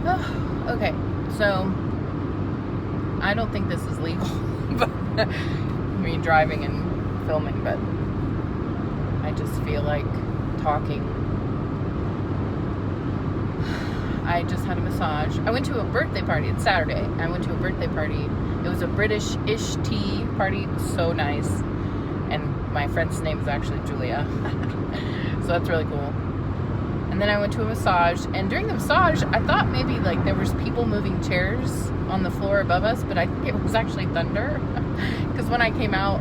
Okay, so I don't think this is legal, but me driving and filming, but I just feel like talking. I just had a massage. I went to a birthday party. It's Saturday. I went to a birthday party. It was a British-ish tea party. It was so nice. And my friend's name is actually Julia. So that's really cool. And then I went to a massage. And during the massage, I thought maybe like there was people moving chairs on the floor above us, but I think it was actually thunder. Because when I came out,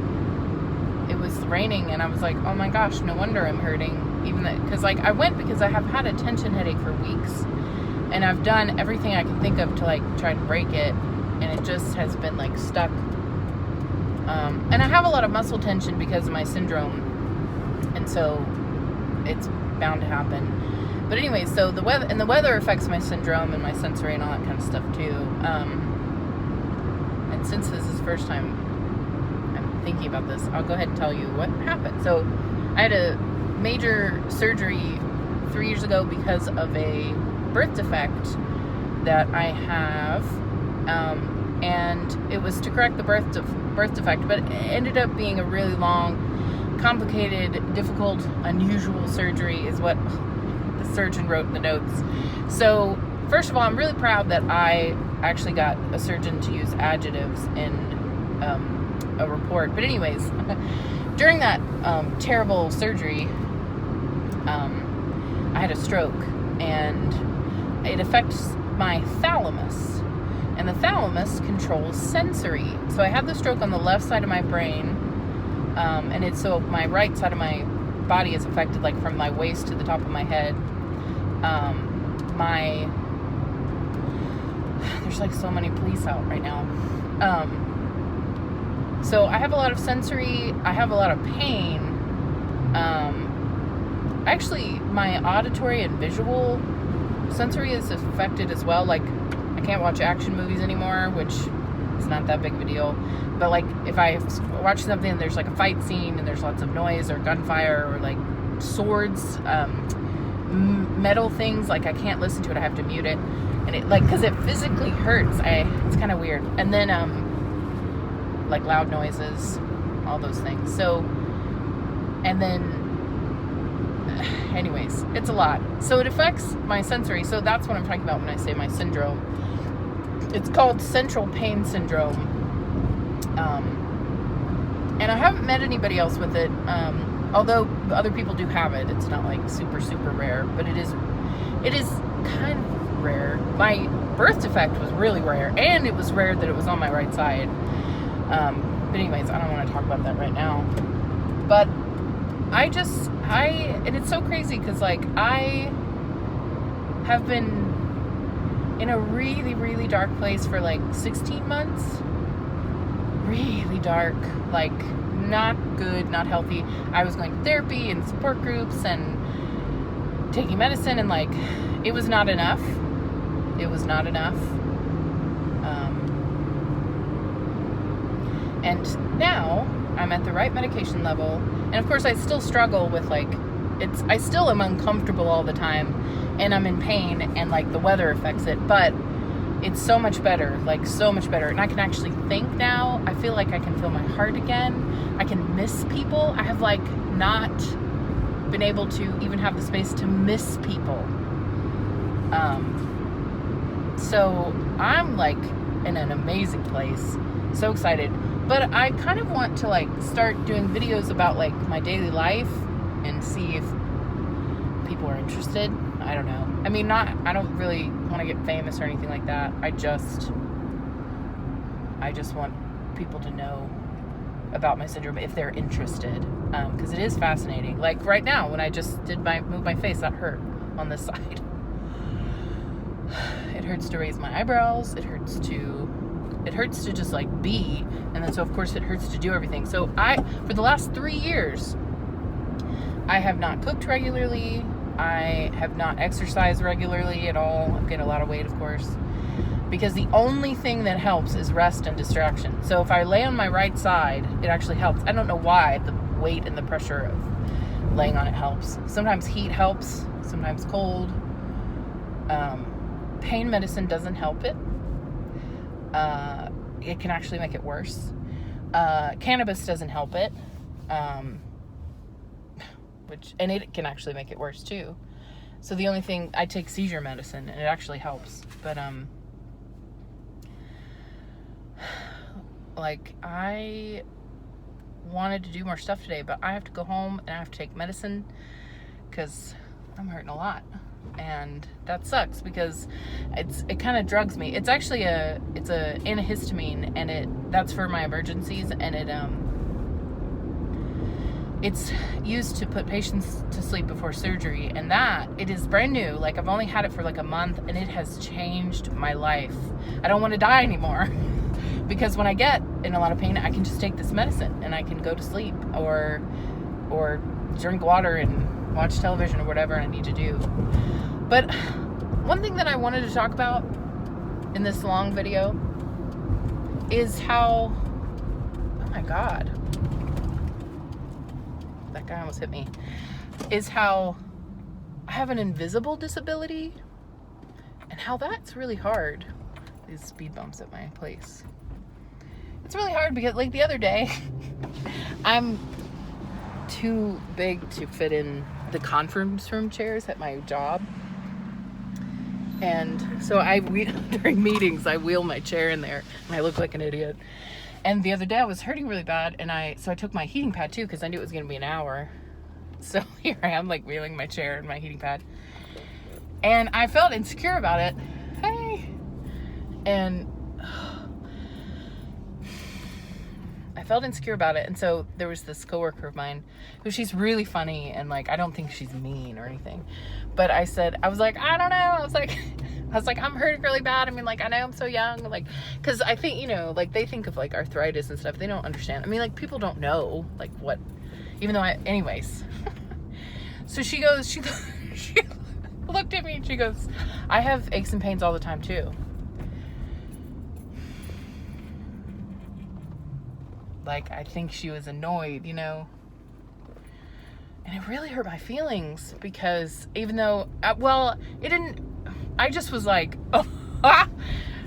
it was raining, and I was like, oh my gosh, no wonder I'm hurting. Even that, because like I went because I have had a tension headache for weeks. And I've done everything I can think of to like try to break it, and it just has been like stuck. And I have a lot of muscle tension because of my syndrome, and so it's bound to happen. But anyway, so the weather affects my syndrome and my sensory and all that kind of stuff too. And since this is the first time I'm thinking about this, I'll go ahead and tell you what happened. So I had a major surgery 3 years ago because of a birth defect that I have, and it was to correct the birth defect, but it ended up being a really long, complicated, difficult, unusual surgery is what the surgeon wrote in the notes. So first of all, I'm really proud that I actually got a surgeon to use adjectives in a report. But anyways, during that terrible surgery, I had a stroke, and it affects my thalamus, and the thalamus controls sensory. So I had the stroke on the left side of my brain, and it's so my right side of my body is affected, like from my waist to the top of my head. There's like so many police out right now. So I have a lot of sensory, I have a lot of pain. Actually, my auditory and visual sensory is affected as well. Like, I can't watch action movies anymore, which is not that big of a deal. But like, if I watch something and there's like a fight scene and there's lots of noise or gunfire or like swords, metal things, like I can't listen to it. I have to mute it, and it like because it physically hurts. It's kind of weird. And then like loud noises, all those things. So, and then. Anyways, it's a lot. So it affects my sensory. So that's what I'm talking about when I say my syndrome. It's called central pain syndrome. And I haven't met anybody else with it. Although other people do have it. It's not like super, super rare, but it is kind of rare. My birth defect was really rare, and it was rare that it was on my right side. But anyways, I don't want to talk about that right now. But and it's so crazy because like I have been in a really, really dark place for like 16 months. Really dark, like not good, not healthy. I was going to therapy and support groups and taking medicine, and like it was not enough. It was not enough. And now I'm at the right medication level. And of course I still struggle with like, I still am uncomfortable all the time, and I'm in pain, and like the weather affects it, but it's so much better, like so much better. And I can actually think now. I feel like I can feel my heart again. I can miss people. I have like not been able to even have the space to miss people. So I'm like in an amazing place. So excited. But I kind of want to like start doing videos about like my daily life and see if people are interested. I don't know. I mean, I don't really want to get famous or anything like that. I just want people to know about my syndrome if they're interested. Because it is fascinating. Like right now, when I just move my face, that hurt on this side. It hurts to raise my eyebrows. It hurts to just like be, and then so of course it hurts to do everything. So for the last 3 years, I have not cooked regularly. I have not exercised regularly at all. I'm getting a lot of weight, of course, because the only thing that helps is rest and distraction. So if I lay on my right side, it actually helps. I don't know why. The weight and the pressure of laying on it helps. Sometimes heat helps, sometimes cold. pain medicine doesn't help it. It can actually make it worse. Cannabis doesn't help it. And it can actually make it worse too. So the only thing, I take seizure medicine and it actually helps. But, like, I wanted to do more stuff today, but I have to go home and I have to take medicine because I'm hurting a lot. And that sucks because it kind of drugs me. It's actually it's a antihistamine, and that's for my emergencies, and it's used to put patients to sleep before surgery, and it is brand new. Like, I've only had it for like a month, and it has changed my life. I don't want to die anymore because when I get in a lot of pain, I can just take this medicine and I can go to sleep or drink water and watch television or whatever I need to do. But one thing that I wanted to talk about in this long video is how, oh my God, that guy almost hit me, is how I have an invisible disability and how that's really hard. These speed bumps at my place. It's really hard because, like, the other day, I'm too big to fit in the conference room chairs at my job. And so during meetings, I wheel my chair in there and I look like an idiot. And the other day I was hurting really bad, and so I took my heating pad too because I knew it was going to be an hour. So here I am, like, wheeling my chair and my heating pad. And I felt insecure about it. Hey! And I felt insecure about it. And so there was this coworker of mine who, she's really funny, and, like, I don't think she's mean or anything. But I was like, I don't know. I was like, I'm hurting really bad. I mean, like, I know I'm so young. Like, because I think, like, they think of, like, arthritis and stuff. They don't understand. I mean, like, people don't know, like, what, even though anyways. So she looked at me and she goes, I have aches and pains all the time too. Like, I think she was annoyed, And it really hurt my feelings because even though, it didn't, I just was like, oh,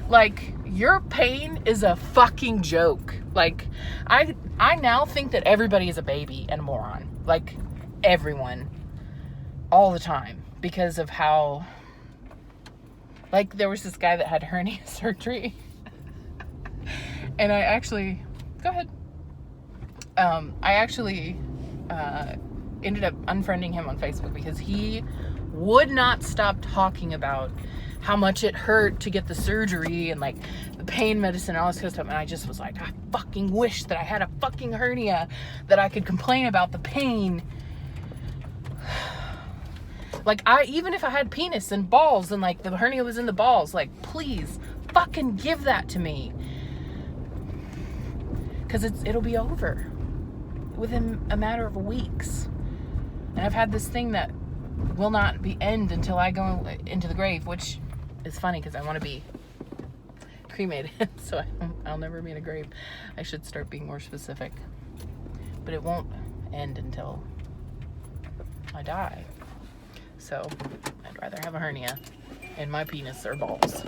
like, your pain is a fucking joke. Like, I now think that everybody is a baby and a moron. Like, everyone. All the time. Because of how, like, there was this guy that had hernia surgery. And I actually, go ahead. I actually ended up unfriending him on Facebook because he would not stop talking about how much it hurt to get the surgery and, like, the pain medicine and all this kind of stuff. And I just was like, I fucking wish that I had a fucking hernia that I could complain about the pain. Like, even if I had penis and balls and, like, the hernia was in the balls, like, please fucking give that to me. Because it'll be over within a matter of weeks. And I've had this thing that will not end until I go into the grave, which is funny because I want to be cremated. So I'll never be in a grave. I should start being more specific. But it won't end until I die. So I'd rather have a hernia in my penis or balls.